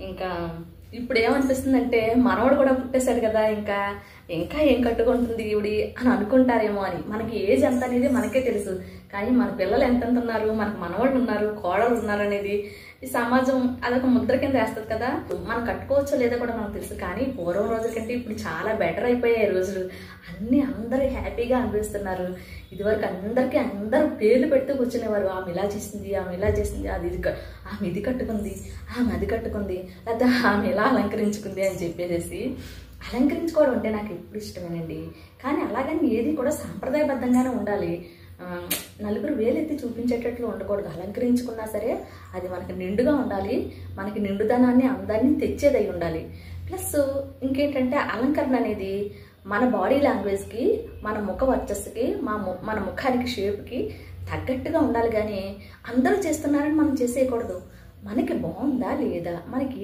ఇంకా ఇప్పుడు ఏమనిపిస్తుందంటే మనవడు కూడా పుట్టేశాడు కదా, ఇంకా ఇంకా ఏం కట్టుకుంటుంది ఈవిడి అని అనుకుంటారేమో అని. మనకి ఏజ్ ఎంత అనేది మనకే తెలుసు, కానీ మన పిల్లలు ఎంతెంత ఉన్నారు, మనకు మనవాళ్ళు ఉన్నారు, కోడలు ఉన్నారు అనేది ఈ సమాజం అదొక ముద్ర కింద వేస్తుంది కదా. మనం కట్టుకోవచ్చో లేదో కూడా మనకు తెలుసు, కానీ పూర్వం రోజుల కంటే ఇప్పుడు చాలా బెటర్ అయిపోయాయి రోజులు. అన్నీ అందరూ హ్యాపీగా అనిపిస్తున్నారు. ఇదివరకు అందరూ పేర్లు పెడుతూ కూర్చునేవారు. ఆమె ఇలా చేసింది, ఆమె ఇలా చేసింది, ఆమె ఇది కట్టుకుంది, ఆమె అది కట్టుకుంది, లేదా ఆమె ఇలా అలంకరించుకుంది అని చెప్పేసి. అలంకరించుకోవడం అంటే నాకు ఎప్పుడు ఇష్టమేనండి, కానీ అలాగని ఏది కూడా సాంప్రదాయబద్ధంగానే ఉండాలి. నలుగురు వేలెత్తి చూపించేటట్లు ఉండకూడదు. అలంకరించుకున్నా సరే అది మనకి నిండుగా ఉండాలి, మనకి నిండుదనాన్ని అందాన్ని తెచ్చేదై ఉండాలి. ప్లస్ ఇంకేంటంటే అలంకరణ అనేది మన బాడీ లాంగ్వేజ్కి, మన ముఖ వర్చస్సుకి, మన ముఖానికి షేప్కి తగ్గట్టుగా ఉండాలి. కానీ అందరూ చేస్తున్నారని మనం చేసేయకూడదు. మనకి బాగుందా లేదా, మనకి